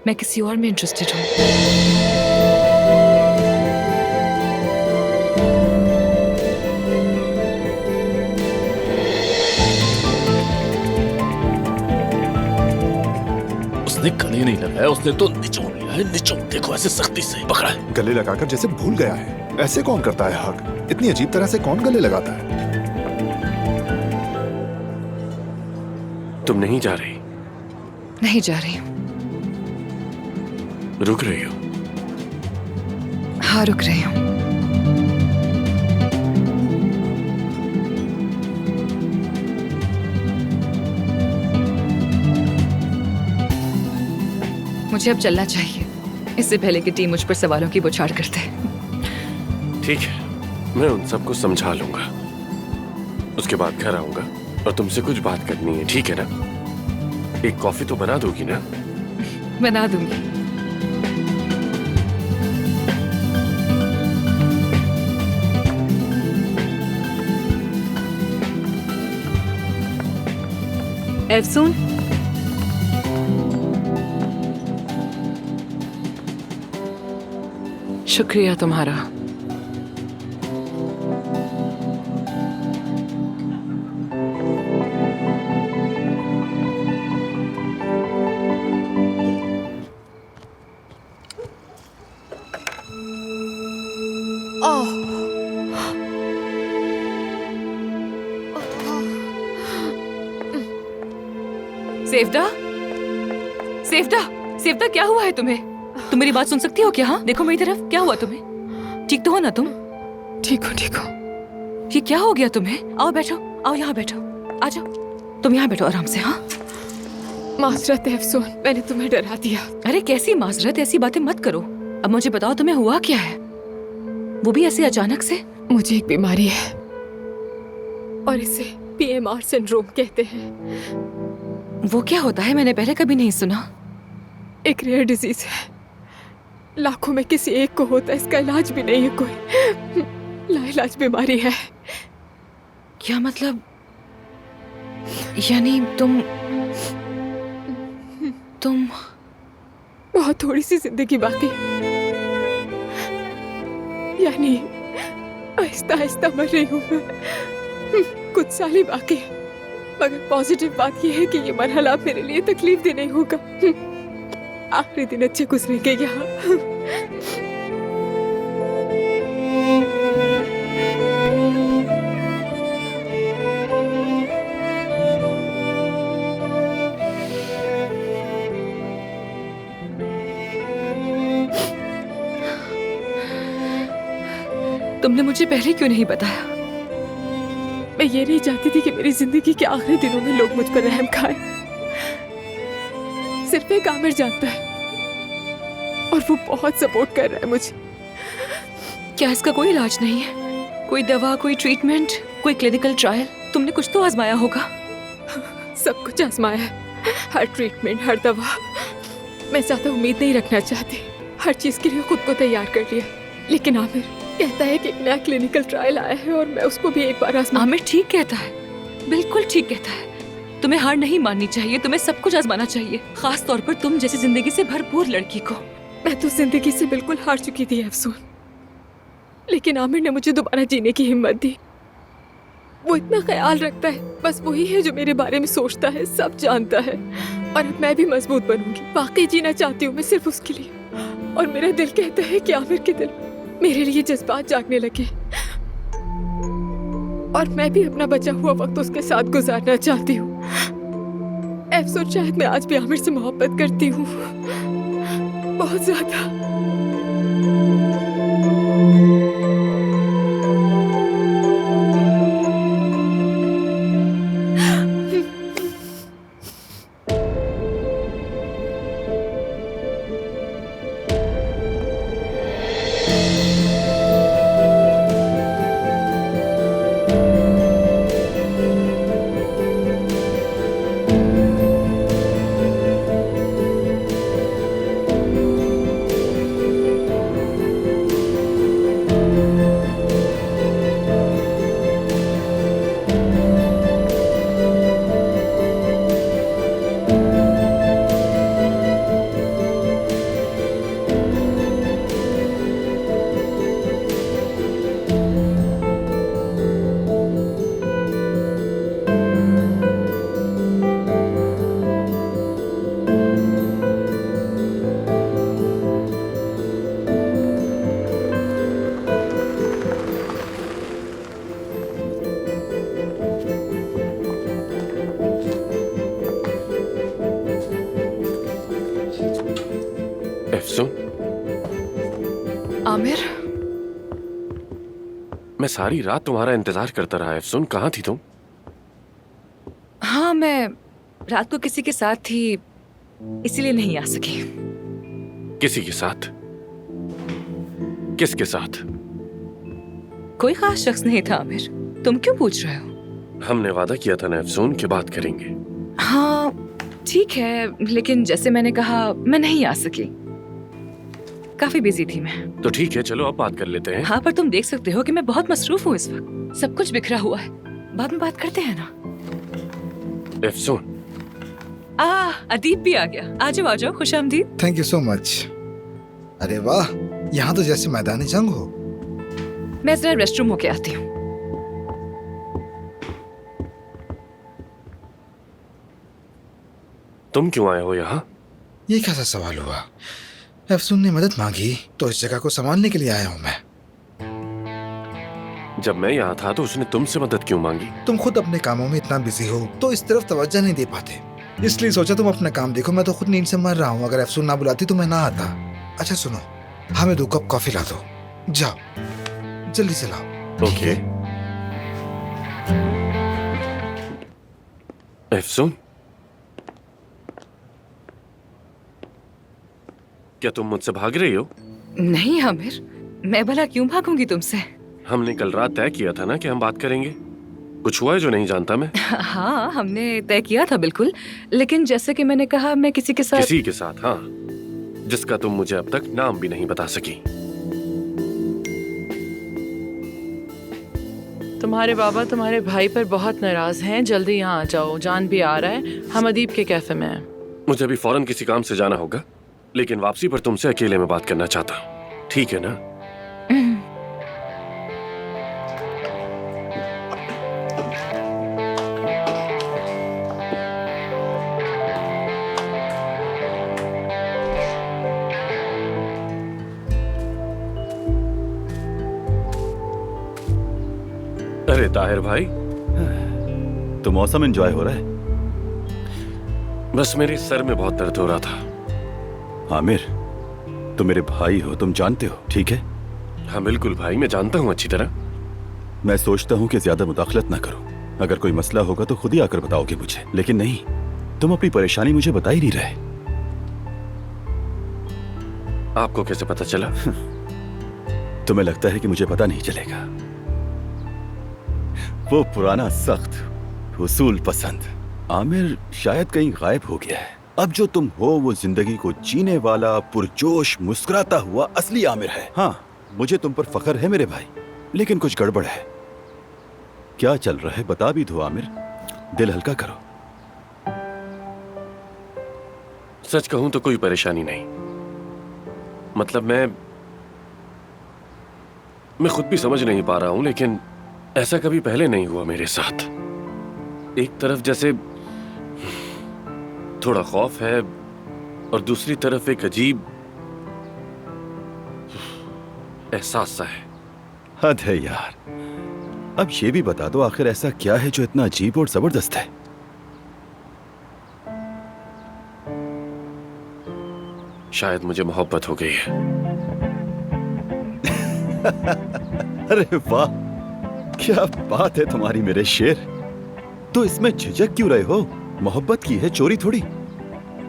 मैं किसी और में इंटरेस्टेड हूँ। उसने गले नहीं लगाया, उसने तो निचोड़ लिया है। निचोड़ देखो, ऐसे सख्ती से पकड़ा है। गले लगाकर जैसे भूल गया है। ऐसे कौन करता है हक? इतनी अजीब तरह से कौन गले लगाता है? तुम नहीं जा रही? नहीं जा रही हूँ। रुक रही हो? हाँ, रुक रही हूँ। मुझे अब चलना चाहिए, इससे पहले कि टीम मुझ पर सवालों की बौछार कर दे। ठीक है, मैं उन सबको समझा लूंगा। उसके बाद घर आऊंगा और तुमसे कुछ बात करनी है, ठीक है ना? एक कॉफी तो बना दोगी ना? बना दूंगी। एफसून, शुक्रिया तुम्हारा। सेफ्टा, सेफ्टा, सेफ्टा, क्या हुआ है तुम्हें? तुम मेरी बात सुन सकती हो क्या? हाँ, देखो मेरी तरफ। क्या हुआ तुम्हें? ठीक तो हो ना तुम? ठीक हो, ठीक हो। ये क्या हो गया तुम्हें? आओ बैठो, आओ यहाँ बैठो, आ जाओ। तुम यहाँ बैठो आराम से। हाँ, माजरत है अफसून, मैंने तुम्हें डरा दिया। अरे कैसी माजरत, ऐसी बातें मत करो। अब मुझे बताओ तुम्हें हुआ क्या है, वो भी ऐसे अचानक से? मुझे एक बीमारी है और इसे PMR सिंड्रोम कहते हैं। वो क्या होता है? मैंने पहले कभी नहीं सुना। एक रेयर डिजीज है, लाखों में किसी एक को होता है। इसका इलाज भी नहीं है कोई, लाइलाज बीमारी है। क्या मतलब? यानी तुम बहुत थोड़ी सी जिंदगी बाकी, यानी आहिस्ता आहिस्ता मर रही हूँ मैं। कुछ साल ही बाकी है, मगर पॉजिटिव बात यह है कि ये मरहला मेरे लिए तकलीफ दे नहीं होगा। आखिरी दिन अच्छे गुजरेंगे यहाँ। तुमने मुझे पहले क्यों नहीं बताया? मैं ये नहीं चाहती थी कि मेरी जिंदगी के आखिरी दिनों में लोग मुझ पर रहम खाएं। सिर्फ एक आमिर जानता है और वो बहुत सपोर्ट कर रहा है मुझे। क्या इसका कोई इलाज नहीं है? कोई दवा, कोई ट्रीटमेंट, कोई क्लिनिकल ट्रायल? तुमने कुछ तो आजमाया होगा। सब कुछ आजमाया है, हर ट्रीटमेंट, हर दवा। मैं ज्यादा उम्मीद नहीं रखना चाहती, हर चीज के लिए खुद को तैयार कर लिया। लेकिन आमिर कहता है कि एक नया क्लिनिकल ट्रायल आया है और मैं उसको भी एक बार आजमा। आमिर ठीक कहता है, बिल्कुल ठीक कहता है। तुम्हें हार नहीं माननी चाहिए, तुम्हें सब कुछ आजमाना चाहिए, खास तौर पर तुम जैसी जिंदगी से भरपूर लड़की को। मैं तो जिंदगी से बिल्कुल हार चुकी थी अफसून, लेकिन आमिर ने मुझे दोबारा जीने की हिम्मत दी। वो इतना ख्याल रखता है, बस वही है जो मेरे बारे में सोचता है, सब जानता है। और अब मैं भी मजबूत बनूंगी, वाकई जीना चाहती हूँ मैं सिर्फ उसके लिए। और मेरा दिल कहता है कि आमिर के दिल मेरे लिए जज्बात जागने लगे और मैं भी अपना बचा हुआ वक्त उसके साथ गुजारना चाहती हूँ। अफसोस शायद मैं आज भी आमिर से मोहब्बत करती हूँ, बहुत ज्यादा। अफसून, आमिर, मैं सारी रात तुम्हारा इंतजार करता रहा। अफसून, कहाँ थी तुम? हाँ मैं रात को किसी के साथ थी, इसीलिए नहीं आ सकी। किसी के साथ? किसके साथ? कोई खास शख्स नहीं था आमिर, तुम क्यों पूछ रहे हो? हमने वादा किया था ना अफसून कि बात करेंगे। हाँ ठीक है, लेकिन जैसे मैंने कहा मैं नहीं आ सकी, काफी बिजी थी मैं। तो ठीक है, चलो अब बात कर लेते हैं। हाँ पर तुम देख सकते हो कि मैं बहुत मसरूफ हूँ इस वक्त, सब कुछ बिखरा हुआ है। बाद में बात करते हैं ना। अफसून, अदीब भी आ गया। आ जाओ, खुशामदीद। Thank you so much. अरे वाह, यहाँ तो जैसे मैदानी जंग हो। मैं जरा रेस्टरूम होके आती हूँ। तुम क्यों आए हो यहाँ? ये कैसा सवाल हुआ? अफसून ने मदद मांगी तो इस जगह को संभालने के लिए आया हूँ मैं। जब मैं यहाँ था तो उसने तुमसे मदद क्यों मांगी? तुम खुद अपने कामों में इतना बिजी हो तो इस तरफ तवज्जो नहीं दे पाते, इसलिए सोचा तुम अपना काम देखो। मैं तो खुद नींद से मर रहा हूँ, अगर अफसून ना बुलाती तो मैं ना आता। अच्छा सुनो, हमें 2 कप कॉफी ला दो। जाओ जल्दी से लाओ। ओके। अफसून, क्या तुम मुझसे भाग रही हो? नहीं आमिर, मैं भला क्यों भागूंगी तुमसे? हमने कल रात तय किया था ना कि हम बात करेंगे। कुछ हुआ है जो नहीं जानता मैं? हाँ हमने तय किया था बिल्कुल, लेकिन जैसे कि मैंने कहा मैं किसी के साथ। किसी के साथ? हाँ, जिसका तुम मुझे अब तक नाम भी नहीं बता सकी। तुम्हारे बाबा तुम्हारे भाई पर बहुत नाराज हैं। जल्दी यहाँ आ जाओ, जान भी आ रहा है। हम अदीब के कैफे में हैं। मुझे अभी फौरन किसी काम से जाना होगा, लेकिन वापसी पर तुमसे अकेले में बात करना चाहता हूँ, ठीक है ना? अरे ताहिर भाई, तो मौसम एंजॉय हो रहा है? बस मेरे सर में बहुत दर्द हो रहा था। आमिर, तुम मेरे भाई हो, तुम जानते हो, ठीक है? हाँ बिल्कुल भाई, मैं जानता हूँ अच्छी तरह। मैं सोचता हूँ कि ज्यादा मुदाखलत ना करो। अगर कोई मसला होगा तो खुद ही आकर बताओगे मुझे, लेकिन नहीं, तुम अपनी परेशानी मुझे बता ही नहीं रहे। आपको कैसे पता चला? तुम्हें लगता है कि मुझे पता नहीं चलेगा? वो पुराना सख्त उसूल पसंद आमिर शायद कहीं गायब हो गया है। अब जो तुम हो वो जिंदगी को जीने वाला, पुरजोश, मुस्कुराता हुआ असली आमिर है। हाँ, मुझे तुम पर फख्र है मेरे भाई, लेकिन कुछ गड़बड़ है। क्या चल रहा है बता भी दो आमिर, दिल हल्का करो। सच कहूं तो कोई परेशानी नहीं। मतलब मैं खुद भी समझ नहीं पा रहा हूं, लेकिन ऐसा कभी पहले नहीं हुआ मेरे साथ। एक तरफ जैसे थोड़ा खौफ है और दूसरी तरफ एक अजीब एहसास सा है। हद है यार। अब ये भी बता दो आखिर ऐसा क्या है जो इतना अजीब और जबरदस्त है? शायद मुझे मोहब्बत हो गई है। अरे वाह, क्या बात है तुम्हारी मेरे शेर। तो इसमें झिझक क्यों रहे हो? मोहब्बत की है, चोरी थोड़ी।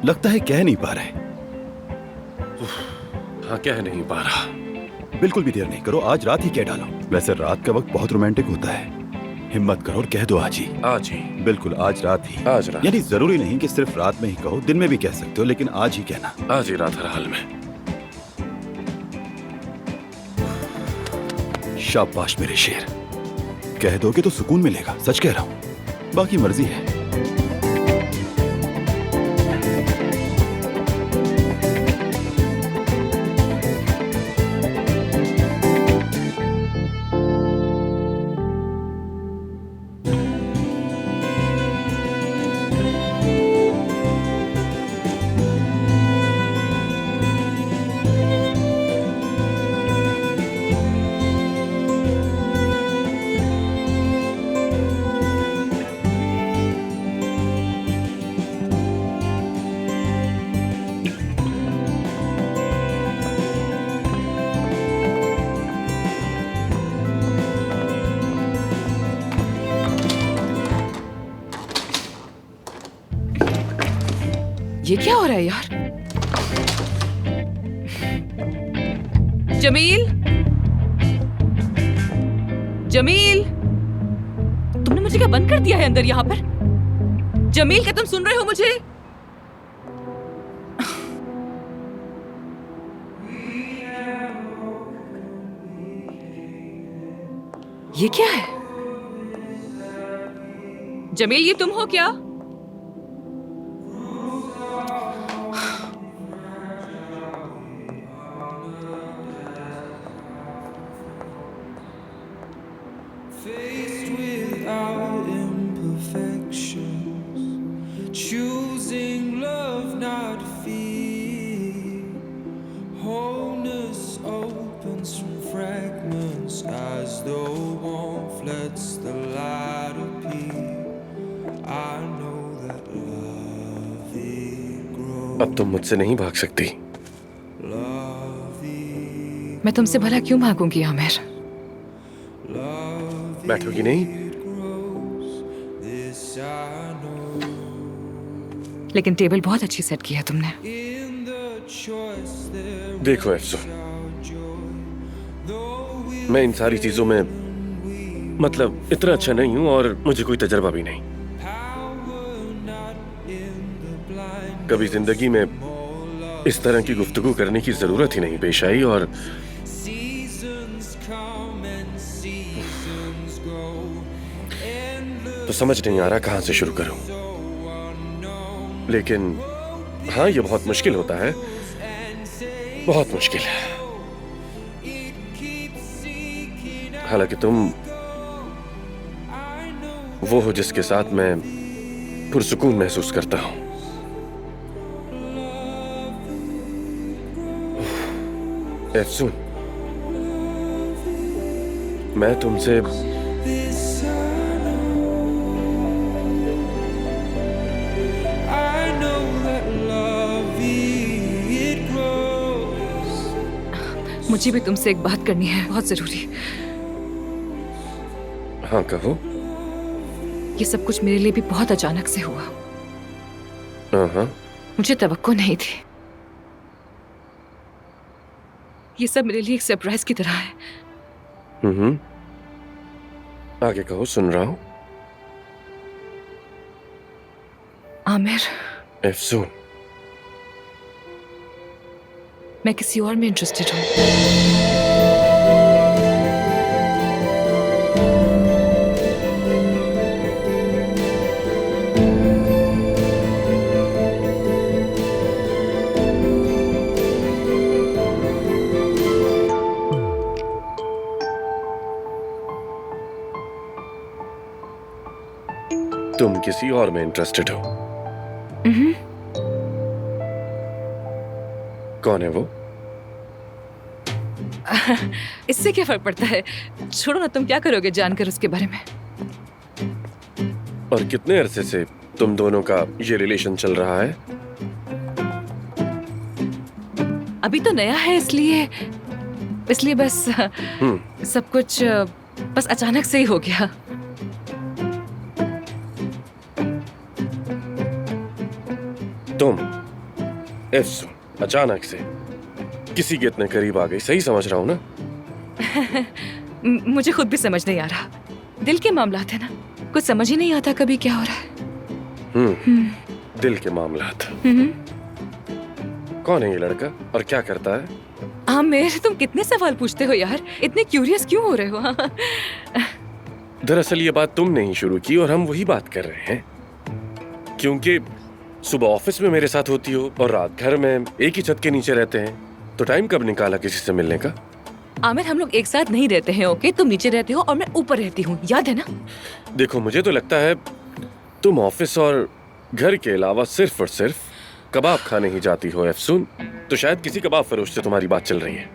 लगता है कह नहीं पा रहे। हाँ, कह नहीं पा रहा। बिल्कुल भी देर नहीं करो, आज रात ही कह डालो। वैसे रात का वक्त बहुत रोमांटिक होता है। हिम्मत करो और कह दो आज ही। आज ही? बिल्कुल आज रात ही। आज रात? यानी जरूरी नहीं कि सिर्फ रात में ही कहो, दिन में भी कह सकते हो, लेकिन आज ही कहना। आज ही रात हर हाल में। शाबाश मेरे शेर, कह दोगे तो सुकून मिलेगा, सच कह रहा हूं। बाकी मर्जी है। ये क्या हो रहा है यार? जमील, जमील, तुमने मुझे क्या बंद कर दिया है अंदर यहाँ पर? जमील, क्या तुम सुन रहे हो मुझे? ये क्या है? जमील, ये तुम हो क्या? Faced with our imperfections, choosing love, not fear. Wholeness opens from fragments as though warmth lets the light appear. I know that love it grows. अब तुम मुझसे नहीं भाग सकती। मैं तुमसे भला क्यों भागूंगी आमिर? बैठोगी नहीं? लेकिन टेबल बहुत अच्छी सेट की है तुमने। देखो अफसोस, मैं इन सारी चीजों में मतलब इतना अच्छा नहीं हूं और मुझे कोई तजर्बा भी नहीं। कभी जिंदगी में इस तरह की गुफ्तगू करने की जरूरत ही नहीं पेश आई और तो समझ नहीं आ रहा कहां से शुरू करूं। लेकिन हाँ, ये बहुत मुश्किल होता है, बहुत मुश्किल है। हालांकि तुम वो हो जिसके साथ मैं पुरसुकून महसूस करता हूं। अफसून, मैं तुमसे मुझे भी तुमसे एक बात करनी है, बहुत जरूरी। हाँ कहो। ये सब कुछ मेरे लिए भी बहुत अचानक से हुआ। हाँ, मुझे तवक्को नहीं थी। ये सब मेरे लिए एक सरप्राइज की तरह है। आगे कहो, सुन रहा हूं। आमिर, अफसून, मैं किसी और में इंटरेस्टेड हूँ। तुम किसी और में इंटरेस्टेड हो? कौन है वो? इससे क्या फर्क पड़ता है? छोड़ो ना, तुम क्या करोगे जानकर उसके बारे में? और कितने अरसे से तुम दोनों का ये रिलेशन चल रहा है? अभी तो नया है, इसलिए बस सब कुछ बस अचानक से ही हो गया। तुम अफसून अचानक से किसी के इतने करीब आ गई, सही समझ रहा हूं ना? मुझे खुद भी समझ नहीं आ रहा। दिल के मामलात है ना, कुछ समझ ही नहीं आता कभी क्या हो रहा है। दिल के मामलात। कौन है ये लड़का और क्या करता है? आमिर, तुम कितने सवाल पूछते हो यार, इतने क्यूरियस क्यों हो रहे हो? दरअसल ये बात तुमने ही शुरू की और हम वही बात कर रहे हैं। क्योंकि सुबह ऑफिस में मेरे साथ होती हो और रात घर में एक ही छत के नीचे रहते हैं, तो टाइम कब निकाला किसी से मिलने का? आमिर, हम लोग एक साथ नहीं रहते हैं, ओके? तुम नीचे रहते हो और मैं ऊपर रहती हूँ, याद है ना? देखो, मुझे तो लगता है तुम ऑफिस और घर के अलावा सिर्फ और सिर्फ कबाब खाने ही जाती हो अफसून। तो शायद किसी कबाब फरोश से तुम्हारी बात चल रही है।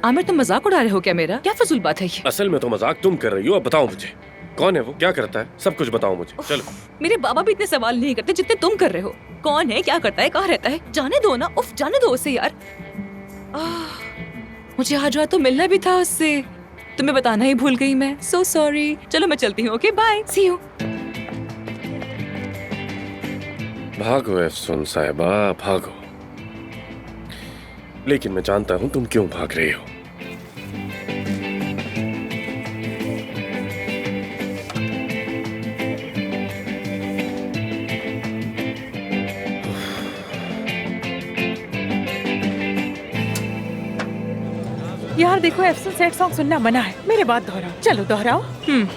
आमिर, तुम मजाक उड़ा रहे हो क्या मेरा? क्या फजूल बात है ये? असल में तो मजाक तुम कर रही हो। अब बताओ मुझे, कौन है वो, क्या करता है, सब कुछ बताओ मुझे। चलो। मेरे बाबा भी इतने सवाल नहीं करते जितने तुम कर रहे हो। कौन है, क्या करता है, कहाँ रहता है? जाने दो ना, उफ, जाने दो उसे यार। मुझे आज रात तो मिलना भी था उससे, तुम्हें बताना ही भूल गई मैं। So sorry. चलो मैं चलती हूँ, ओके? Bye, C you. भागो एफसून साहिबा, भागो। लेकिन मैं जानता हूं तुम क्यों भाग रही हो। यार देखो, एफसून सैड सॉन्ग सुनना मना है। मेरे बात दोहराओ, चलो दोहराओ।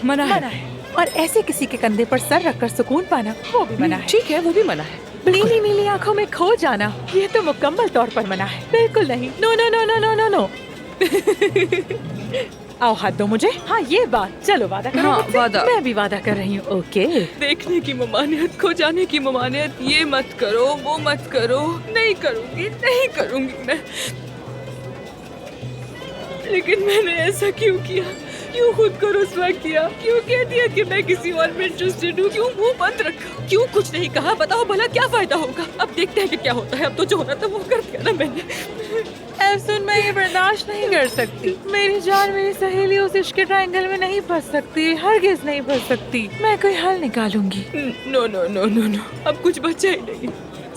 मना है। मना है। और ऐसे किसी के कंधे पर सर रखकर सुकून पाना, वो भी मना है। ठीक है, वो भी मना है। नीली नीली आंखों में खो जाना, ये तो मुकम्मल तौर पर मना है। बिल्कुल नहीं। No no no no no no no. आओ हाथ दो मुझे। हाँ ये बात, चलो वादा करो हाँ, मुझसे। वादा। मैं भी वादा कर रही हूँ। ओके। देखने की ममानियत, खो जाने की ममानियत, ये मत करो, वो मत करो। नहीं करूंगी, नहीं करूंगी मैं। लेकिन मैंने ऐसा क्यों किया? क्यों खुद को रुस्वा किया? क्यों कह दिया कि मैं किसी और में इंटरेस्टेड हूँ? क्यों मुंह बंद रखा? क्यों कुछ नहीं कहा? बताओ भला क्या फायदा होगा? अब देखते हैं कि क्या होता है। अब तो जो होना था वो कर दिया ना मैंने। एफसून, मैं ये बर्दाश्त नहीं कर सकती। मेरी जान, मेरी सहेली उस इश्क के ट्रायंगल में नहीं फंस सकती, हरगिज नहीं फंस सकती। मैं कोई हल निकालूंगी। No no no no no, अब कुछ बचा ही नहीं।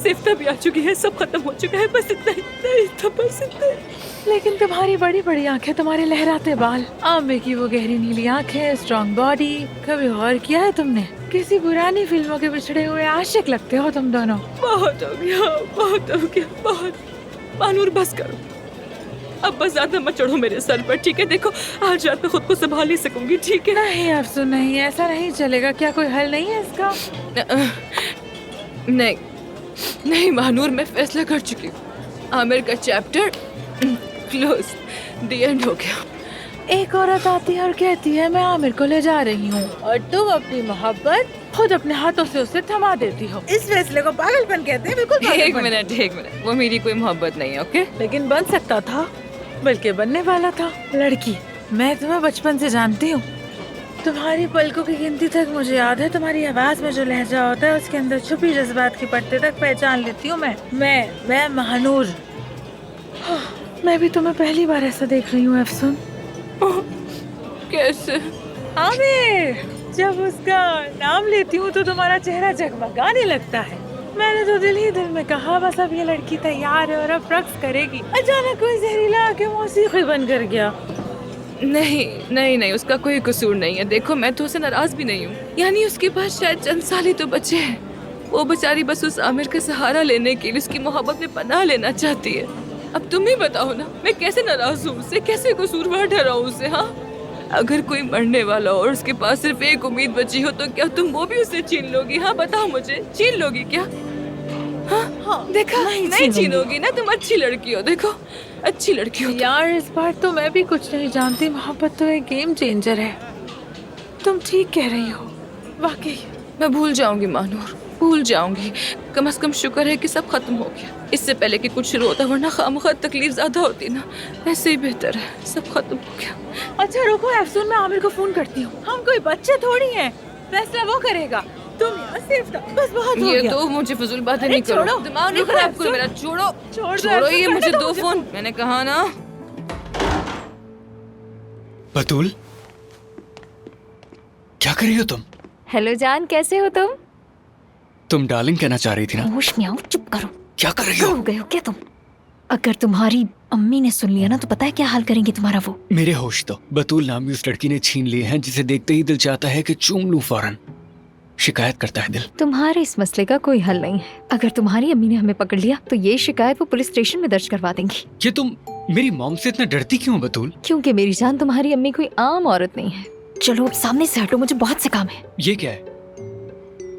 सिफ्ता भी आ चुकी है, सब खत्म हो चुका है। बस इतना ही था, बस इतना ही। लेकिन तुम्हारी बड़ी बड़ी आंखें, तुम्हारे लहराते बाल, आंबे की वो गहरी नीली आंखें, स्ट्रॉन्ग बॉडी, कभी गौर किया है तुमने? किसी पुरानी फिल्मों के बिछड़े हुए आशिक लगते हो तुम दोनों। बहुत हो गया, बहुत हो गया, बहुत। मानूर बस करो, अब बस ज्यादा मत चढ़ो मेरे सर पर, ठीक है? देखो आज रात में खुद को संभाल ही सकूंगी, ठीक है? नहीं अफसोस, नहीं, ऐसा नहीं चलेगा। क्या कोई हल नहीं है इसका? नहीं नहीं मानूर, मैं फैसला कर चुकी हूँ। आमिर का चैप्टर क्लोज, द एंड हो गया। एक औरत आती है और कहती है मैं आमिर को ले जा रही हूँ, और तुम अपनी मोहब्बत खुद अपने हाथों से उसे थमा देती हो। इस फैसले को पागलपन कहते हैं। बिल्कुल एक पागलपन। मिनट, वो मेरी कोई मोहब्बत नहीं है, ओके? लेकिन बन सकता था, बल्कि बनने वाला था। लड़की, मैं तुम्हें बचपन से जानती हूँ। तुम्हारी पलकों की गिनती तक मुझे याद है। तुम्हारी आवाज में जो लहजा होता है, उसके अंदर छुपी जज्बात की पट्टे तक पहचान लेती हूँ मैं महानूर। मैं भी तुम्हें पहली बार ऐसा देख रही हूँ एफसून। कैसे? आमिर, जब उसका नाम लेती हूँ तो तुम्हारा चेहरा जगमगाने लगता है। मैंने तो दिल ही दिल में कहा बस अब ये लड़की तैयार है और अब रक्स करेगी। अचानक कोई जहरीला आके मौसीकी बन कर गया। नहीं नहीं नहीं, उसका कोई कसूर नहीं है। देखो मैं तो उसे नाराज भी नहीं हूँ। यानी उसके पास शायद चंद साल ही तो बचे हैं। वो बेचारी बस उस आमिर का सहारा लेने के लिए उसकी मोहब्बत में पनाह लेना चाहती है। अब तुम ही बताओ ना, मैं कैसे नाराज हूँ उससे, कैसे कसूरवार ठहराऊं उसे? हाँ, अगर कोई मरने वाला हो और उसके पास सिर्फ एक उम्मीद बची हो तो क्या तुम वो भी उसे छीन लोगी? हाँ बताओ मुझे, छीन लोगी क्या? हाँ, देखा, नहीं छीनोगी ना, तुम अच्छी लड़की हो। देखो अच्छी लड़की हो। यार इस बार तो मैं भी कुछ नहीं जानती। मोहब्बत तो एक गेम चेंजर है। तुम ठीक कह रही हो, वाकई। मैं भूल जाऊंगी मानूर, भूल जाऊंगी। कम से कम शुक्र है कि सब खत्म हो गया, इससे पहले कि कुछ शुरू होता, वरना खामखा तकलीफ ज्यादा होती ना। ऐसे ही बेहतर है, सब खत्म हो गया। अच्छा रुको एफसून, मैं आमिर को फोन करती हूँ। हम कोई बच्चे थोड़ी हैं, फैसला वो करेगा। तुम यहाँ सिर्फ बस बहुत हो ये गया। तो मुझे फजूल बातें नहीं करो, छोड़ो, दिमाग नहीं रुको खराब एफसून। करो मेरा। छोड़ो छोड़ दो छोड़ो, एफसून, ये करने मुझे दो दो मुझे। फोन, मैंने कहा ना। बतूल, क्या कर रही हो तुम? हेलो जान, कैसे हो तुम? तुम डार्लिंग कहना चाह रही थी ना? होश में आओ, चुप करो। क्या कर रही हो? हो गए हो क्या तुम? अगर तुम्हारी अम्मी ने सुन लिया ना तो पता है क्या हाल करेंगे तुम्हारा वो? मेरे होश तो बतूल नामी उस लड़की ने छीन लिए हैं जिसे देखते ही दिल चाहता है कि चूम लूं फौरन। शिकायत करता है दिल। तुम्हारे इस मसले का कोई हल नहीं है। अगर तुम्हारी अम्मी ने हमें पकड़ लिया तो ये शिकायत वो पुलिस स्टेशन में दर्ज करवा देंगी। ये तुम मेरी मॉम से इतना डरती क्यों बतूल? क्योंकि मेरी जान, तुम्हारी अम्मी कोई आम औरत नहीं है। चलो अब सामने से हटो, मुझे बहुत से काम है। ये क्या है?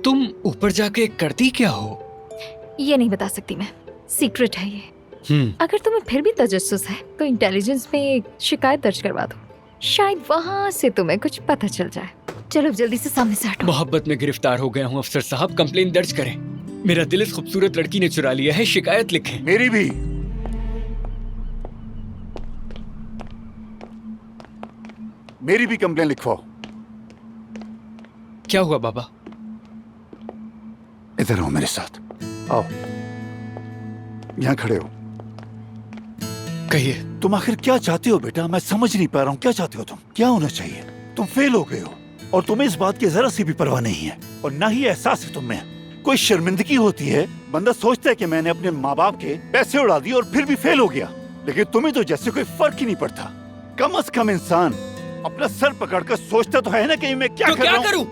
तुम ऊपर जाके करती क्या हो? ये नहीं बता सकती मैं, सीक्रेट है ये। अगर तुम्हें फिर भी तजस्सुस है तो इंटेलिजेंस में एक शिकायत दर्ज करवा दो, शायद वहाँ से तुम्हें कुछ पता चल जाए। चलो जल्दी से सामने से हटो। मोहब्बत में गिरफ्तार हो गया हूँ अफसर साहब, कंप्लेन दर्ज करें। मेरा दिल इस खूबसूरत लड़की ने चुरा लिया है, शिकायत लिखें। मेरी भी। मेरी भी कंप्लेन लिखवाओ। क्या हुआ बाबा? इधर आओ मेरे साथ, आओ। यहाँ खड़े हो। कहिए। तुम आखिर क्या चाहते हो बेटा? मैं समझ नहीं पा रहा हूँ, क्या चाहते हो तुम? क्या होना चाहिए? तुम फेल हो गए हो और तुम्हें इस बात की जरा सी भी परवाह नहीं है और ना ही एहसास है तुम्हें कोई शर्मिंदगी होती है? बंदा सोचता है कि मैंने अपने माँ बाप के पैसे उड़ा दिए और फिर भी फेल हो गया, लेकिन तुम्हें तो जैसे कोई फर्क ही नहीं पड़ता। कम से कम इंसान अपना सर पकड़कर सोचता तो है ना कि मैं क्या तो कर क्या रहा हूँ? करूं?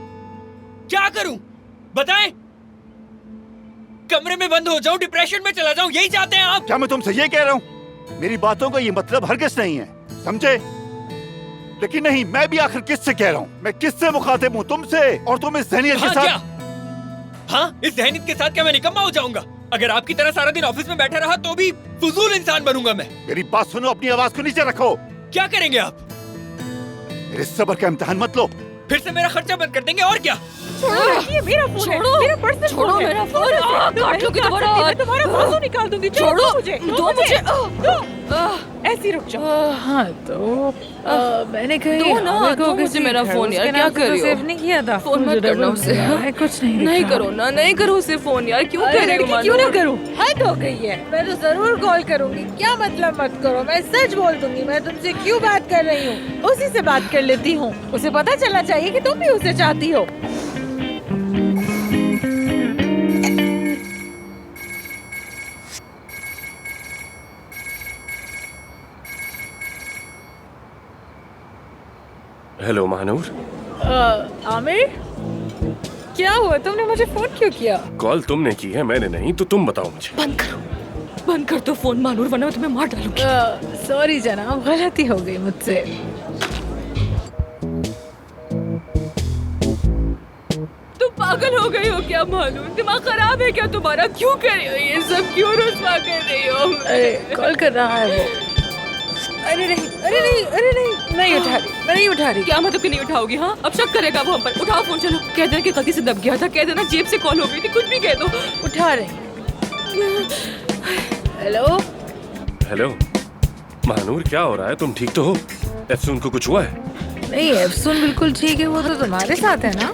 क्या करूं? बताएं। कमरे में बंद हो जाऊं, डिप्रेशन में चला जाऊं, यही चाहते हैं आप? क्या मैं तुमसे ये कह रहा हूँ? मेरी बातों का ये मतलब हरगिज़ नहीं है, समझे? लेकिन नहीं, मैं भी आखिर किससे कह रहा हूँ? मैं किससे मुखातिब हूँ? तुमसे। और तुम इस ज़हनियत के साथ। क्या? हाँ, इस ज़हनियत के साथ क्या मैं निकम्मा हो जाऊंगा? अगर आपकी तरह सारा दिन ऑफिस में बैठा रहा तो भी फजूल इंसान बनूंगा मैं। मेरी बात सुनो, अपनी आवाज को नीचे रखो। क्या करेंगे आप? मेरे सब्र का इम्तिहान मत लो। फिर से मेरा खर्चा बंद कर देंगे और क्या? ये मेरा फोन है, मेरा पर्सनल फोन है। मेरा फोन। काट लोगी तुम्हारा हाथ। तुम्हारा बाजू निकाल दूंगी। छोड़ो मुझे, दो मुझे। ऐसी रुक जाओ। हाँ तो मैंने कही दो ना, मेरे को दो मुझे किसी मेरा घर, फोन यार, उसके क्या नाम से कर तो रही हो? सेव नहीं किया था। फोन मुझे मत करना डबल उसे। मिला है, कुछ नहीं नहीं दिखा। करो ना, नहीं करो उसे फोन यार, क्यों अरे कर रही हो लड़की, क्यों ना मानूर? करूं? हद हो गई है। मैं तो जरूर कॉल करूंगी। क्या मतलब मत करो? मैं सच बोल दूंगी। मैं तुमसे क्यों बात कर रही हूँ, उसी से बात कर लेती हूँ। उसे पता चलना चाहिए कि तुम भी उसे चाहती हो। हेलो महानूर। आमिर, क्या हुआ? तुमने मुझे फोन क्यों किया? कॉल तुमने की है, मैंने नहीं, तो तुम बताओ मुझे। बंद कर दो फोन मानूर, वरना मैं तुम्हें मार डालूंगी। सॉरी जनाब, गलती हो गई मुझसे। तुम पागल हो गई हो क्या मानूर? दिमाग खराब है क्या तुम्हारा? क्यों कर रही हो ये सब? क्यों रुस्वा कर रही हो? अरे कॉल कर रहा है वो। अरे नहीं, अरे नहीं, अरे नहीं, नहीं उठा रही, मैं नहीं उठा रही। क्या मतलब कि नहीं उठाओगी? हाँ, अब शक करेगा वो हम पर। उठाओ फोन, चलो। कह देना कि गलती से दब गया था, कह देना जेब से कॉल हो गई थी, कुछ भी कह दो। उठा रही। हेलो हेलो महानूर, क्या हो रहा है? तुम ठीक तो हो? एफसून को कुछ हुआ है? नहीं, एफसून बिल्कुल ठीक है। वो तो तुम्हारे साथ है ना?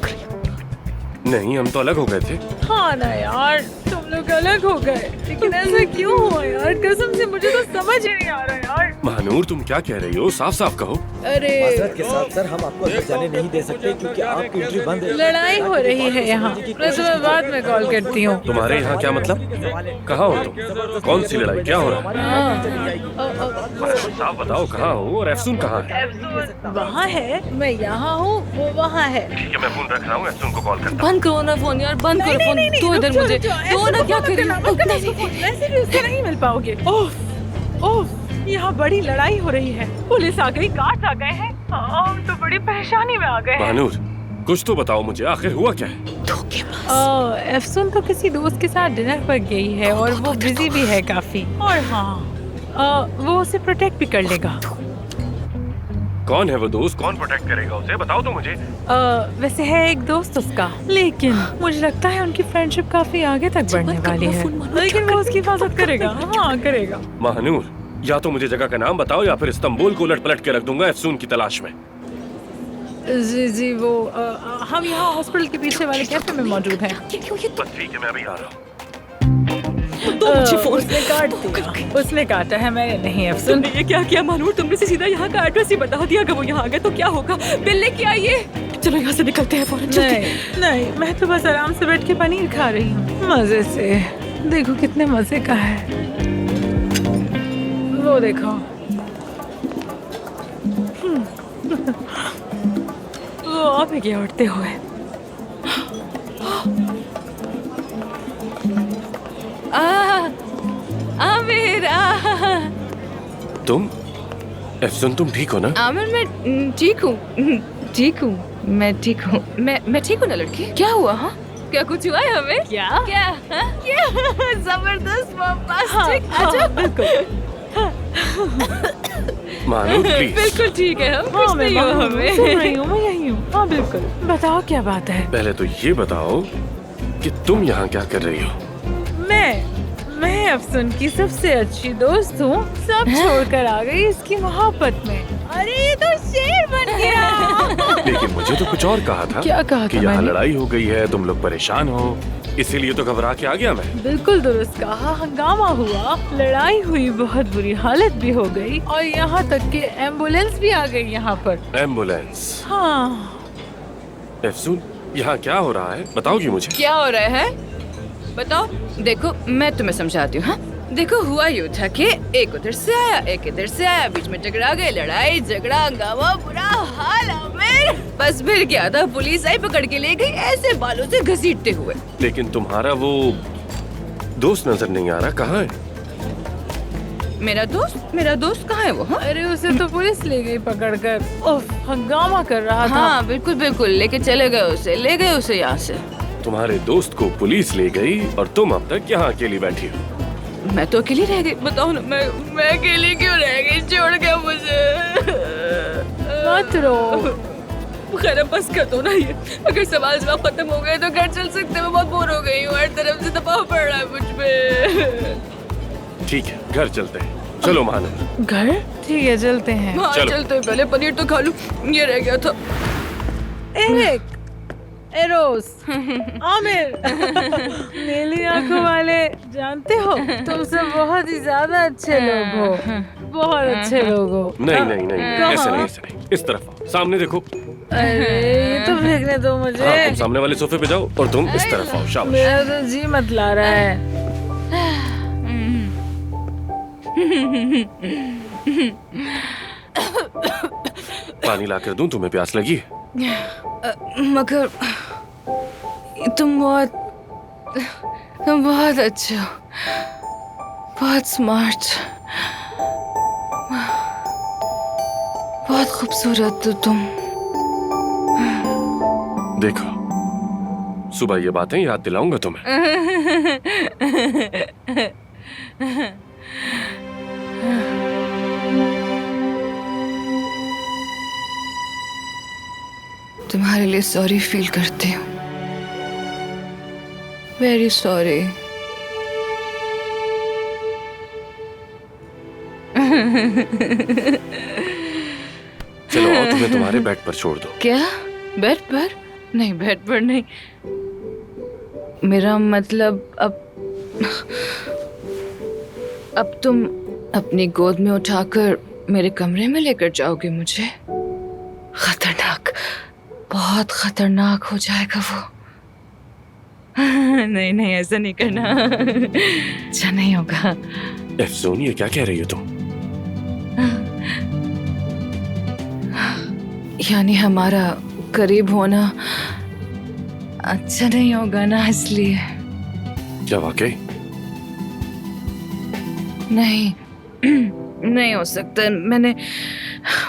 नहीं, हम तो अलग हो गए थे। हाँ ना यार, तुम लोग अलग हो गए, लेकिन ऐसा क्यों हुआ यार? कसम से मुझे तो समझ ही नहीं आ रहा यार। महानूर, तुम क्या कह रही हो? साफ साफ कहो। अरे माजरत के साथ सर, हम आपको अंदर जाने नहीं दे सकते क्योंकि आपकी एंट्री बंद है। लड़ाई हो रही है यहाँ। मैं तुम्हें बाद में कॉल करती हूँ। तुम्हारे यहाँ क्या मतलब? कहाँ हो तुम? कौन सी लड़ाई? क्या हो रहा है? साफ बताओ, कहाँ हो और एफसून कहाँ है? वहाँ है, मैं यहाँ हूँ, वो वहाँ है। ठीक है, मैं फोन रख रहा हूँ, एफसून को कॉल करता हूँ। बंद करो ना फोन यार, बंद करो फोन। दो इधर मुझे, दो ना। क्या कर रही हो? वैसे भी उससे नहीं मिल पाओगे। ओफ, ओफ, यहाँ बड़ी लड़ाई हो रही है। पुलिस आ गई, गार्ड्स आ गए हैं। हम तो बड़ी परेशानी में आ गए हैं। महानूर, कुछ तो बताओ मुझे, आखिर हुआ क्या है? एफसून तो किसी दोस्त के साथ डिनर पर गई है और वो बिजी भी है काफी। और हाँ, वो उसे प्रोटेक्ट भी कर लेगा। कौन है वो दोस्त? कौन प्रोटेक्ट करेगा उसे? बताओ तो मुझे। वैसे है एक दोस्त उसका, लेकिन मुझे लगता है उनकी फ्रेंडशिप काफी आगे तक बढ़ने वाली है। लेकिन वो उसकी हिफाजत करेगा। हाँ करेगा। महानूर, या तो मुझे जगह का नाम बताओ या फिर इस्तांबुल को उलट पलट के रख दूंगा एफसून की तलाश में। जी जी, वो हम यहाँ हॉस्पिटल के पीछे वाले कैफे में मौजूद हैं। बस ठीक है, मैं अभी आ रहा हूँ। उसने काट दिया। उसने काटा है, मैंने नहीं। अफसोस। तुमने ये क्या किया मानूर? तुमने से सीधा यहाँ का एड्रेस ही बता दिया। अगर वो यहाँ आ गए तो क्या होगा? बिल लेके आइए। चलो यहाँ से निकलते हैं फौरन। नहीं नहीं, मैं तो बस आराम से बैठ के पनीर खा रही हूँ मजे से। देखो कितने मजे का है वो, देखो। वो आप ही क्या उठते हुए। आमिर, तुम एफसून, तुम ठीक हो ना? आमिर मैं ठीक हूँ, ठीक हूँ, मैं ठीक हूँ। मैं ठीक हूँ ना लड़की? क्या हुआ? हाँ, क्या कुछ हुआ है हमें? क्या जबरदस्त बम्बास्टिक। अच्छा बिल्कुल। महानूर प्लीज। बिल्कुल ठीक है हम। हाँ, कुछ नहीं हुआ हमें। सुन रही हूँ, मैं यही हूँ। हाँ बिल्कुल। बताओ क्या बात है। पहले तो ये बताओ कि तुम यहाँ क्या कर रही हो? मैं अफसून की सबसे अच्छी दोस्त हूँ। सब छोड़कर आ गई इसकी मोहब्बत में। अरे ये तो शेर बन गया। लेकिन मुझे तो कुछ और कहा था। क्या कहा कि था यहाँ मैंने? लड़ाई हो गई है, तुम लोग परेशान हो, इसीलिए तो घबरा के आ गया मैं। बिल्कुल दुरुस्त कहा। हंगामा हुआ, लड़ाई हुई, बहुत बुरी हालत भी हो गई और यहाँ तक कि एम्बुलेंस भी आ गई यहाँ पर। एम्बुलेंस? हाँ। एफसून, यहाँ क्या हो रहा है? बताओगी मुझे? क्या हो रहा है? बताओ। देखो मैं तुम्हें समझाती हूँ। हाँ देखो हुआ यूँ था कि एक उधर से आया एक इधर से आया, बीच में टकरा गए, लड़ाई झगड़ा हंगामा, बुरा हाल आमिर। बस फिर क्या था, पुलिस आई पकड़ के ले गई ऐसे बालों से घसीटते हुए। लेकिन तुम्हारा वो दोस्त नजर नहीं आ रहा, कहाँ है? मेरा दोस्त कहाँ है वो? हाँ? अरे उसे तो पुलिस ले गई पकड़कर। उफ, हंगामा कर रहा था। हाँ बिल्कुल बिल्कुल, लेके चले गए ले गए उसे यहाँ से। तुम्हारे दोस्त को पुलिस ले गई और तुम अब तक यहाँ अकेली बैठी हो। मैं तो अकेली रह गई, बताओ ना। मैं अकेली क्यों रह गई? छोड़ के मुझे मत रो। खैर अब बस कर दो ना ये। अगर सवाल जवाब खत्म हो गए तो घर चल सकते। मैं बहुत बोर हो गई हूँ, हर तरफ से दबाव पड़ रहा है मुझ पे। ठीक है घर चलते हैं, चलो महानगर। घर? ठीक है चलते हैं। हाँ चलो। चलते हैं, पहले पनीर तो खा लूं, ये रह गया था। एरिक, एरोस, आमिर, नीली आंखों वाले, जानते हो तुम सब बहुत ही ज्यादा अच्छे लोग हो, बहुत अच्छे लोग हो। नहीं नहीं नहीं, ऐसे नहीं, इस तरफ आओ, सामने देखो। अरे ये तो फेंकने दो मुझे। हाँ, तुम सामने वाले सोफे पे जाओ और तुम इस तरफ आओ, शाबाश। मेरा तो जी मत ला रहा है। पानी लाकर दूं, तुम्हें प्यास लगी है? मगर तुम बहुत अच्छे हो, बहुत स्मार्ट, बहुत खूबसूरत हो तुम। देखो सुबह ये बातें याद दिलाऊंगा तुम्हें। तुम्हारे लिए सॉरी फील करती हूँ, वेरी सॉरी। चलो आओ, तुम्हें तुम्हारे बेड पर छोड़ दो। क्या? बेड पर? नहीं बेड पर नहीं, मेरा मतलब अब तुम अपनी गोद में उठाकर मेरे कमरे में लेकर जाओगे मुझे? खतरनाक, बहुत खतरनाक हो जाएगा वो। नहीं नहीं ऐसा नहीं करना, अच्छा नहीं होगा। अफसून ये क्या कह रही हो तुम? यानी हमारा करीब होना अच्छा नहीं होगा ना, इसलिए। क्या वाकई? नहीं नहीं हो सकता, मैंने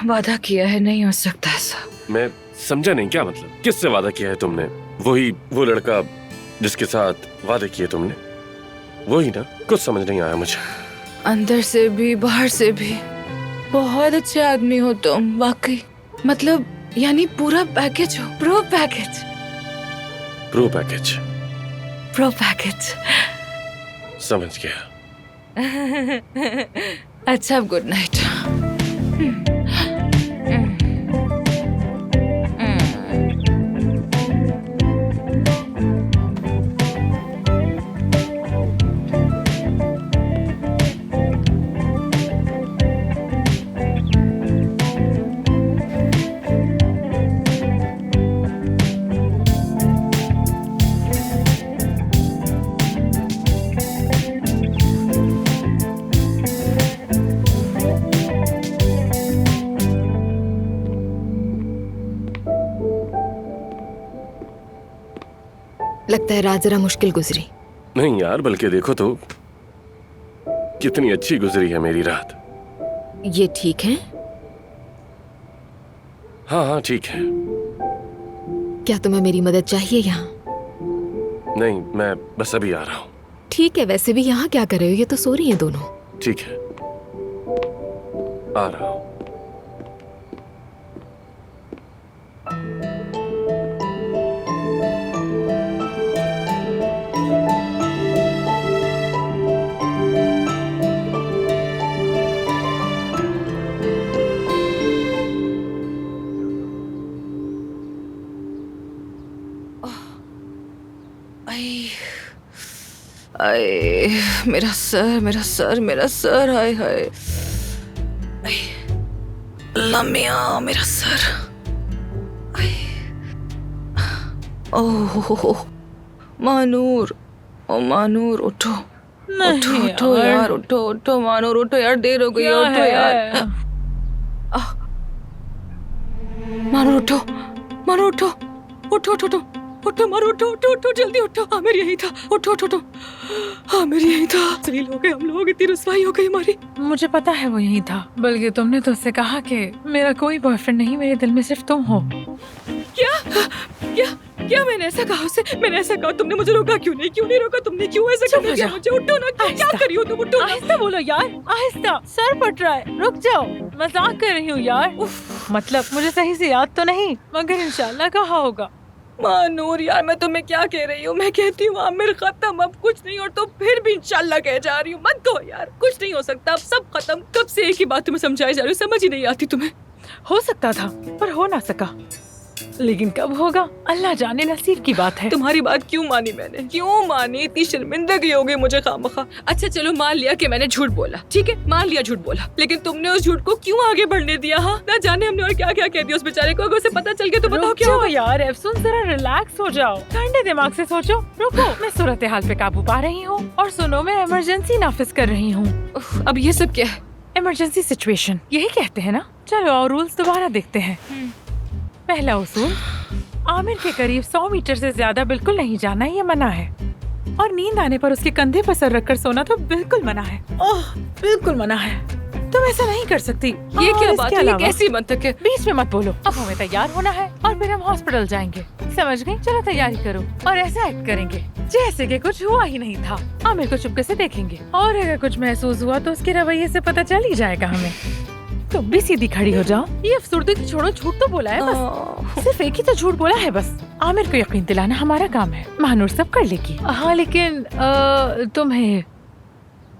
वादा किया है, नहीं हो सकता ऐसा। मैं समझा नहीं, क्या मतलब? किससे वादा किया है तुमने? वो लड़का जिसके साथ वादे किए तुमने, वही ना? कुछ समझ नहीं आया मुझे। अंदर से भी बाहर से भी बहुत अच्छे आदमी हो तुम, वाकई। मतलब यानी पूरा पैकेज हो, pro package. Pro package? Pro package. समझ गया। अच्छा अब गुड नाइट। लगता है रात जरा मुश्किल गुजरी। नहीं यार, बल्कि देखो तो कितनी अच्छी गुजरी है मेरी रात। ये ठीक है? हाँ हाँ ठीक है। क्या तुम्हें मेरी मदद चाहिए यहाँ? नहीं, मैं बस अभी आ रहा हूँ। ठीक है, वैसे भी यहाँ क्या कर रहे हो? ये तो सो रही हैं दोनों। ठीक है, आ रहा हूँ। आए मेरा सर, मेरा सर, मेरा सर, हाय हाय। लम्बिया मेरा सर। ओह महानूर, ओ मानूर उठो, नहीं उठो उठो यार, उठो उठो मानूर, उठो यार, देर हो गई है, उठो यार। मानूर उठो, मानूर उठो, उठो उठो उठो उठो, मानूर उठो उठो उठो, जल्दी उठो। आमिर यही था, उठो उठो उठो, आमिर यही था। सही हो गए हम लोग, इतनी रुसवाई हो गई हमारी। मुझे पता है वो यही था, बल्कि तुमने तो उससे कहा कि मेरा कोई बॉयफ्रेंड नहीं, मेरे दिल में सिर्फ तुम हो। क्या क्या क्या मैंने ऐसा कहा उसे? मैंने ऐसा कहा? तुमने मुझे रोका क्यों नहीं? क्यों नहीं रोका तुमने? क्यों ऐसा करने दिया मुझे? उठो ना, क्या कर रही हो तुम? उठो ना। आहिस्ता बोलो यार, आहिस्ता, सर फट रहा है, रुक जाओ, मजाक कर रही हूँ यार। मतलब मुझे सही से याद तो नहीं, मगर इंशाल्लाह कहा होगा। मानूर यार, मैं तुम्हें क्या कह रही हूँ? मैं कहती हूँ आमिर खत्म, अब कुछ नहीं, और तो फिर भी इंशाल्लाह कह जा रही हूँ। मत कहो यार, कुछ नहीं हो सकता, अब सब खत्म। कब से एक ही बात तुम्हें समझाई जा रही हूँ, समझ ही नहीं आती तुम्हें। हो सकता था पर हो ना सका, लेकिन कब होगा अल्लाह जाने, नसीब की बात है। तुम्हारी बात क्यों मानी मैंने? क्यों मानी? इतनी शर्मिंदगी हो गई मुझे खामखा। अच्छा चलो मान लिया कि मैंने झूठ बोला, ठीक है, मान लिया झूठ बोला, लेकिन तुमने उस झूठ को क्यों आगे बढ़ने दिया? हाँ, ना जाने हमने और क्या क्या कह दिया उस बेचारे को। अगर उसे पता चल गया तो बताओ क्या होगा? यार अफसोस, जरा रिलैक्स हो जाओ, ठंडे दिमाग से सोचो। रुको, मैं सूरत हाल पे काबू पा रही हूँ, और सुनो, मैं इमरजेंसी नाफिज कर रही हूँ। अब ये सब क्या है? इमरजेंसी सिचुएशन यही कहते हैं ना। चलो और रूल्स दोबारा देखते हैं। पहला उसूल, आमिर के करीब 100 मीटर से ज्यादा बिल्कुल नहीं जाना, ये मना है। और नींद आने पर उसके कंधे पर सर रखकर सोना तो बिल्कुल मना है। ओह, बिल्कुल मना है, तुम ऐसा नहीं कर सकती। ये क्या बात है? ये कैसी मंतक है? बीच में मत बोलो। अब हमें तैयार होना है और फिर हम हॉस्पिटल जाएंगे, समझ गई? चलो तैयारी करो और ऐसा एक्ट करेंगे जैसे कि कुछ हुआ ही नहीं था। आमिर को चुपके से देखेंगे, और अगर कुछ महसूस हुआ तो उसके रवैये से पता चल ही जाएगा हमें। तुम भी सीधी खड़ी हो जाओ। ये अफसुर्दगी छोड़ो, झूठ तो बोला है बस, सिर्फ एक ही तो झूठ बोला है बस। आमिर को यकीन दिलाना हमारा काम है, महानूर सब कर लेगी। हाँ, लेकिन तुम्हें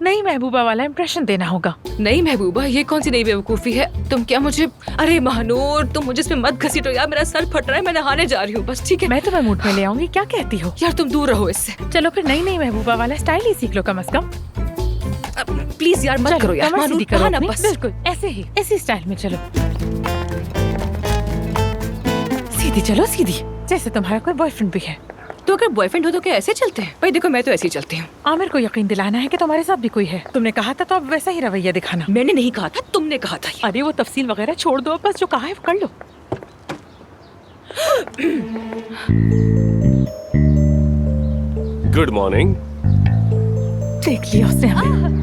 नई महबूबा वाला इम्प्रेशन देना होगा। नई महबूबा? ये कौन सी नई बेवकूफी है? तुम क्या मुझे, अरे महानूर तुम मुझे इसमें मत घसीटो यार, मेरा सर फट रहा है, मैं नहाने जा रही हूँ बस, ठीक है? मैं तुम्हें मूड में ले आऊंगी, क्या कहती हो? यार तुम दूर रहो इससे। चलो फिर नई महबूबा वाला स्टाइल ही सीख लो कम से कम। प्लीज यार मत करो यार, सीधी करो ना अपनी, बस। बिल्कुल ऐसे ही, इसी स्टाइल में चलो। सीधी चलो, सीधी, जैसे तुम्हारा कोई बॉयफ्रेंड भी है। तो अगर बॉयफ्रेंड हो तो क्या ऐसे चलते हैं? भाई देखो, मैं तो ऐसे ही चलती हूँ। आमिर को यकीन दिलाना है कि तुम्हारे साथ भी कोई है। तुमने कहा था तो अब वैसा ही रवैया दिखाना। मैंने नहीं कहा था, तुमने कहा था। अरे वो तफसील वगैरह छोड़ दो, बस जो कहा है वो कर लो। Good morning. देख लिया उसने हमें।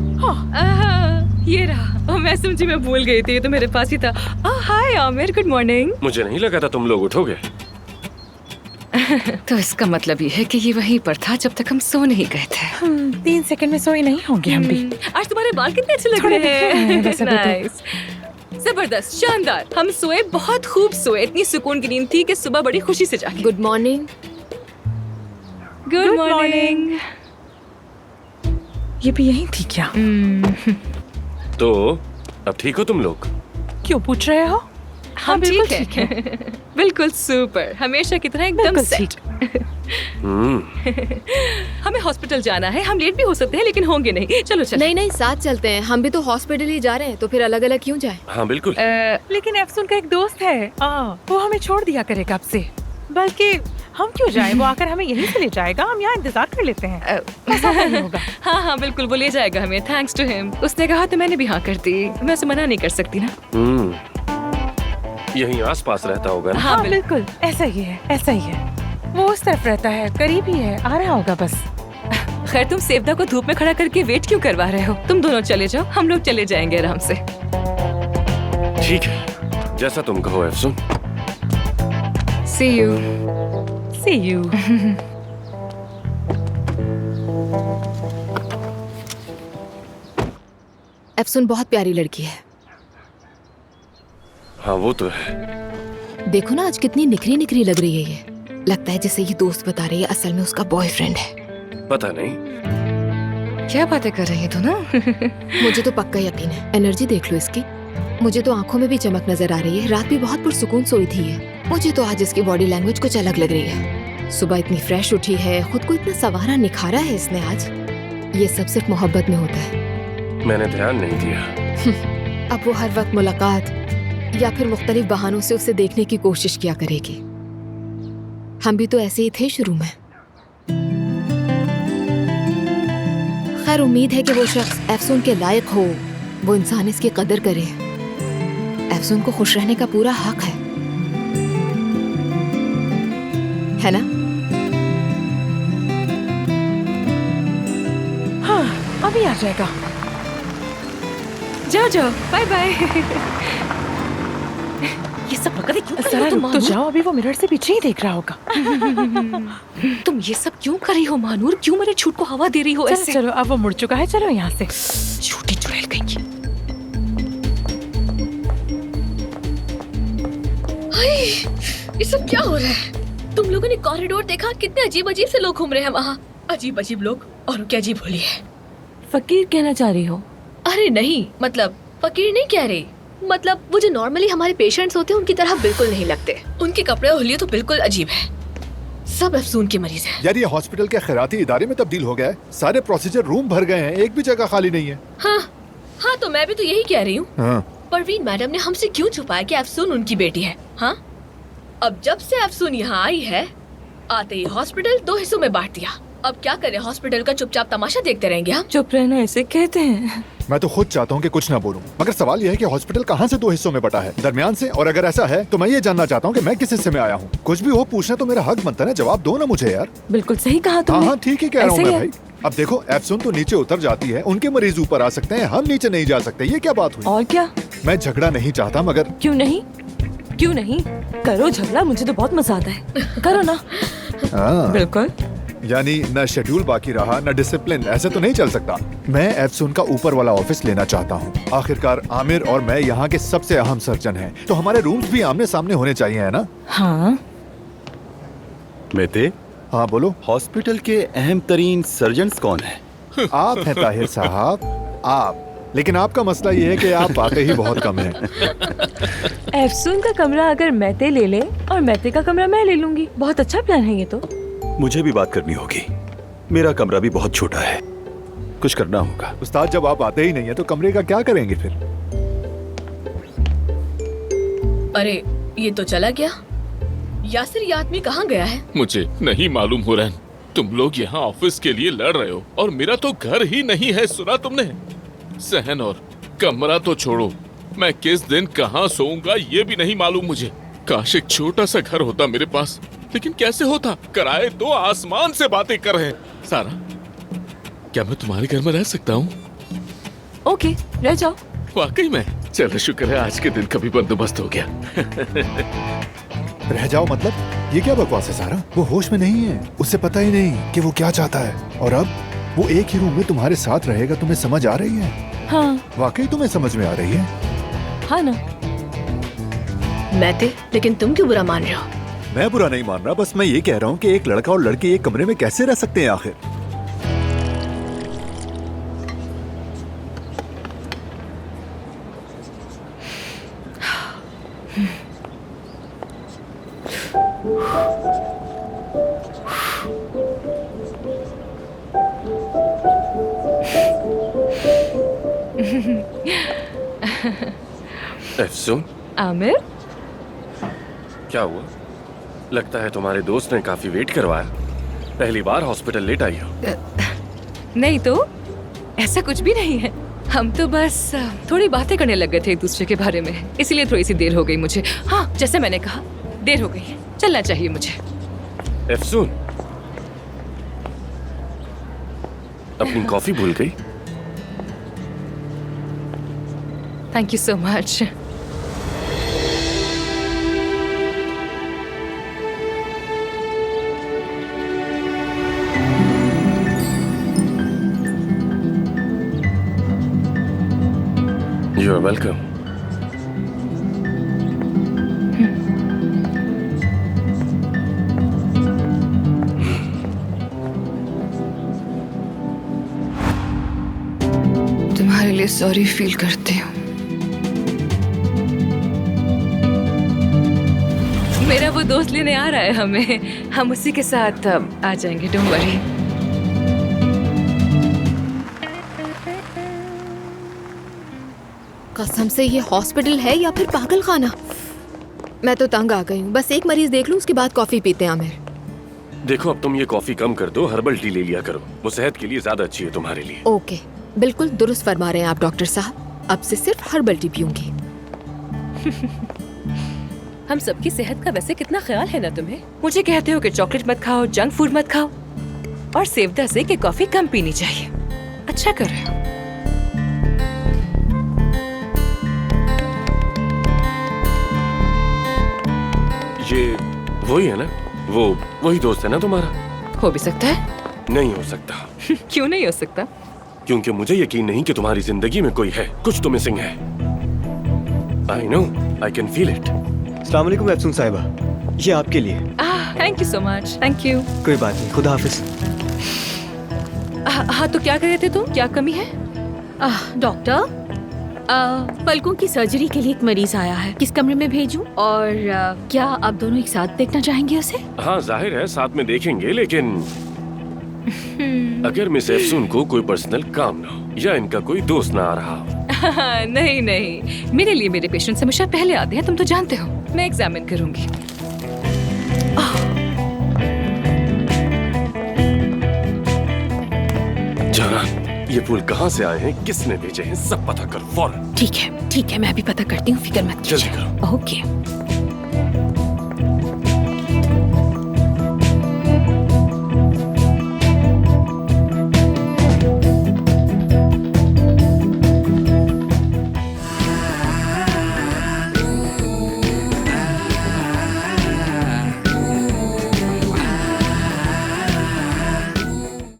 ये रहा। मैं समझी, मैं भूल गई थी, ये तो मेरे पास ही था। हाय आमिर, गुड मॉर्निंग। मुझे नहीं लगा था तुम लोग उठोगे। तो इसका मतलब ये है कि ये वहीं पर था जब तक हम सो नहीं गए थे। 3 सेकंड में सोई नहीं होंगे हम भी। आज तुम्हारे बाल कितने अच्छे लग रहे हैं। Nice. जबरदस्त, शानदार। हम सोए, बहुत खूब सोए, इतनी सुकून की नींद थी कि सुबह बड़ी खुशी से जागी। Good morning. Good morning. ये भी यही थी क्या? तो अब ठीक हो तुम लोग? क्यों पूछ रहे हो? हम ठीक है। बिल्कुल सुपर, हमेशा की तरह एकदम सेट। हमें हॉस्पिटल जाना है, हम लेट भी हो सकते हैं लेकिन होंगे नहीं। चलो चलो। नहीं नहीं, साथ चलते हैं, हम भी तो हॉस्पिटल ही जा रहे हैं, तो फिर अलग अलग क्यों जाए? हाँ बिल्कुल। लेकिन अफसून का एक दोस्त है, वो हमें छोड़ दिया करेगा अब से। बल्कि हम क्यों जाएं, वो आकर हमें यहीं से ले जाएगा, हम यहाँ इंतजार कर लेते हैं। ऐसा नहीं होगा। हाँ हाँ बिल्कुल, वो ले जाएगा हमें, थैंक्स टू हिम। उसने कहा तो मैंने भी हाँ कर दी, मैं उसे मना नहीं कर सकती ना। यहीं आसपास रहता होगा ना? हाँ बिल्कुल, ऐसा ही है, ऐसा ही है। वो उस तरफ रहता है, करीब ही है, आ रहा होगा बस। खैर तुम सेवदा को धूप में खड़ा करके वेट क्यों करवा रहे हो? तुम दोनों चले जाओ, हम लोग चले जाएंगे आराम से। ठीक है, जैसा तुम कहो अफसून। See you. See you. अफसून बहुत प्यारी लड़की है। हाँ वो तो है। देखो ना आज कितनी निखरी निखरी लग रही है ये। लगता है जैसे ये दोस्त बता रही है, असल में उसका बॉयफ्रेंड है। पता नहीं क्या बातें कर रही हो ना। मुझे तो पक्का यकीन है, एनर्जी देख लो इसकी। मुझे तो आंखों में भी चमक नजर आ रही है। रात भी बहुत पुरसुकून सोई थी ये। मुझे तो आज इसकी बॉडी लैंग्वेज कुछ अलग लग रही है। सुबह इतनी फ्रेश उठी है, खुद को इतना संवारा निखारा है इसने आज। ये सब सिर्फ मोहब्बत में होता है। मैंने ध्यान नहीं दिया। अब वो हर वक्त मुलाकात या फिर मुख्तलिफ बहानों से उसे देखने की कोशिश किया करेगी। हम भी तो ऐसे ही थे शुरू में। खैर उम्मीद है कि वो शख्स अफसून के लायक हो, वो इंसान इसकी कदर करे। अफसून को खुश रहने का पूरा हक है ना? हाँ, अभी आ जाएगा। जाओ जाओ, बाय बाय। ये सब पकड़े क्यों कर रही सारा हो तुम रुक तो मानूर? जाओ, अभी वो मिरर से पीछे ही देख रहा होगा। तुम ये सब क्यों कर रही हो मानूर? क्यों मेरे झूठ को हवा दे रही हो चलो ऐसे? चलो, अब वो मुड़ चुका है, चलो यहाँ से। झूठी चुड़ैल कहीं की। हाय, ये सब क्या हो रहा है? तुम लोगों ने कॉरिडोर देखा? कितने अजीब अजीब से लोग घूम रहे हैं वहाँ। अजीब अजीब लोग। और क्या अजीब होली है? फकीर कहना चाह रही हो? अरे नहीं, मतलब फकीर नहीं कह रही। मतलब वो जो नॉर्मली हमारे पेशेंट्स होते हैं उनकी तरह बिल्कुल नहीं लगते। उनके कपड़े और हुलिये तो बिल्कुल अजीब है। सब अफसून के मरीज हैं। यार ये हॉस्पिटल के खैराती इदारे में तब्दील हो गया है। सारे प्रोसीजर रूम भर गए हैं, एक भी जगह खाली नहीं है। हाँ तो मैं भी तो यही कह रही हूँ। हाँ। परवीन मैडम ने हमसे क्यों छुपाया कि अफसून उनकी बेटी है? हाँ, अब जब से अफसून यहाँ आई है, आते ही हॉस्पिटल 2 हिस्सों में बांट दिया। अब क्या करें, हॉस्पिटल का चुपचाप तमाशा देखते रहेंगे हम? चुप रहना ऐसे कहते हैं। मैं तो खुद चाहता हूँ कि कुछ ना बोलूं, मगर सवाल यह है कि हॉस्पिटल कहाँ से 2 हिस्सों में बटा है, दरमियान से? और अगर ऐसा है तो मैं ये जानना चाहता हूँ कि मैं किस हिस्से में आया हूँ। कुछ भी हो, पूछना तो मेरा हक बनता है। जवाब दो ना मुझे यार। बिल्कुल सही कहा हाँ तुमने। हाँ ठीक ही कह रहा हूँ ऐसे मैं ही भाई। अब देखो, अफसून तो नीचे उतर जाती है, उनके मरीज ऊपर आ सकते हैं, हम नीचे नहीं जा सकते। ये क्या बात हुई? और क्या? मैं झगड़ा नहीं चाहता, मगर क्यों नहीं? क्यों नहीं? करो झगड़ा, मुझे तो बहुत मजा आता है। करो ना। हाँ। बिल्कुल। यानी न शेड्यूल बाकी रहा न डिसिप्लिन। ऐसे तो नहीं चल सकता। मैं अफसून का ऊपर वाला ऑफिस लेना चाहता हूँ। आखिरकार आमिर और मैं यहाँ के सबसे अहम सर्जन हैं, तो हमारे रूम्स भी आमने सामने होने चाहिए, है ना? हाँ। मेते, हाँ बोलो। हॉस्पिटल के अहम तरीन सर्जन्स कौन है? आप हैं ताहिर साहब, आप। लेकिन आपका मसला ये है कि आप आते ही बहुत कम हैं। अफसून का कमरा अगर मैते ले ले और मैते का कमरा मैं ले लूंगी, बहुत अच्छा प्लान है ये तो। मुझे भी बात करनी होगी। मेरा कमरा भी बहुत छोटा है, कुछ करना होगा। उस्ताद, जब आप आते ही नहीं है तो कमरे का क्या करेंगे फिर? अरे ये तो चला गया। यासिर, ये आदमी कहाँ गया है? मुझे नहीं मालूम हो रहा। तुम लोग यहाँ ऑफिस के लिए लड़ रहे हो और मेरा तो घर ही नहीं है, सुना तुमने? सहन और कमरा तो छोड़ो, मैं किस दिन कहाँ सोऊंगा ये भी नहीं मालूम मुझे। काश एक छोटा सा घर होता मेरे पास, लेकिन कैसे होता? किराए तो आसमान से बातें कर रहे हैं। सारा, क्या मैं तुम्हारे घर में रह सकता हूँ? ओके, रह जाओ। वाकई में? चलो शुक्र है आज के दिन का भी बंदोबस्त हो गया। रह जाओ मतलब? ये क्या बकवास है सारा? वो होश में नहीं है, उसे पता ही नहीं कि वो क्या चाहता है। और अब वो एक ही रूम में तुम्हारे साथ रहेगा। तुम्हें समझ आ रही है? हाँ। वाकई तुम्हें समझ में आ रही है? हाँ ना। मैते, लेकिन तुम क्यों बुरा मान रहे हो? मैं बुरा नहीं मान रहा, बस मैं ये कह रहा हूँ कि एक लड़का और लड़की एक कमरे में कैसे रह सकते हैं आखिर? अफसून, आमिर, क्या हुआ? लगता है तुम्हारे दोस्त ने काफी वेट करवाया। पहली बार हॉस्पिटल लेट आई हो। नहीं तो ऐसा कुछ भी नहीं है। हम तो बस थोड़ी बातें करने लग गए थे एक दूसरे के बारे में, इसलिए थोड़ी सी देर हो गई मुझे। हाँ, जैसे मैंने कहा, देर हो गई है, चलना चाहिए मुझे। अफसून, अपनी कॉफी भूल गई? Thank you so much. You are welcome. तुम्हारे लिए सॉरी फील करती हूँ। मेरा वो दोस्त लेने आ रहा है हमें, हम उसी के साथ आ जाएंगे, डोंट वरी। कसम से ये हॉस्पिटल है या फिर पागल खाना? मैं तो तंग आ गई हूँ। बस एक मरीज देख लूँ, उसके बाद कॉफी पीते हैं आमिर। देखो अब तुम ये कॉफी कम कर दो, हर्बल टी ले लिया करो, वो सेहत के लिए ज्यादा अच्छी है तुम्हारे लिए। ओके, बिल्कुल दुरुस्त फरमा रहे हैं आप डॉक्टर साहब। अब से सिर्फ हर्बल टी पीऊंगी। हम सबकी सेहत का वैसे कितना ख्याल है ना तुम्हें। मुझे कहते हो कि चॉकलेट मत खाओ, जंक फूड मत खाओ, और सेवदा से कि कॉफी कम पीनी चाहिए। अच्छा कर रहे हो। ये वही है ना, वही दोस्त है ना तुम्हारा? हो भी सकता है। नहीं हो सकता। क्यों नहीं हो सकता? क्योंकि मुझे यकीन नहीं कि तुम्हारी जिंदगी में कोई है, कुछ तो मिसिंग है। I know, I can feel it. अस्सलाम वालेकुम एफसून साहिबा, ये आपके लिए। Thank you so much. Thank you. कोई बात नहीं, खुदा हाफिज। हाँ, तो क्या कह रहे थे तुम? क्या कमी है? डॉक्टर, पलकों की सर्जरी के लिए एक मरीज आया है। किस कमरे में भेजूं? और क्या आप दोनों एक साथ देखना चाहेंगे उसे? हाँ जाहिर है साथ में देखेंगे, लेकिन अगर मिस एफसून को कोई पर्सनल काम ना हो या इनका कोई दोस्त ना आ रहा हो। नहीं नहीं, मेरे लिए मेरे पेशेंट हमेशा पहले आते हैं, तुम तो जानते हो। मैं एग्जामिन करूंगी। जान, ये फूल कहाँ से आए हैं, किसने भेजे हैं, सब पता कर फौरन। ठीक है, मैं भी पता करती हूँ, फिक्र मत कीजिए। जल्दी करो। ओके।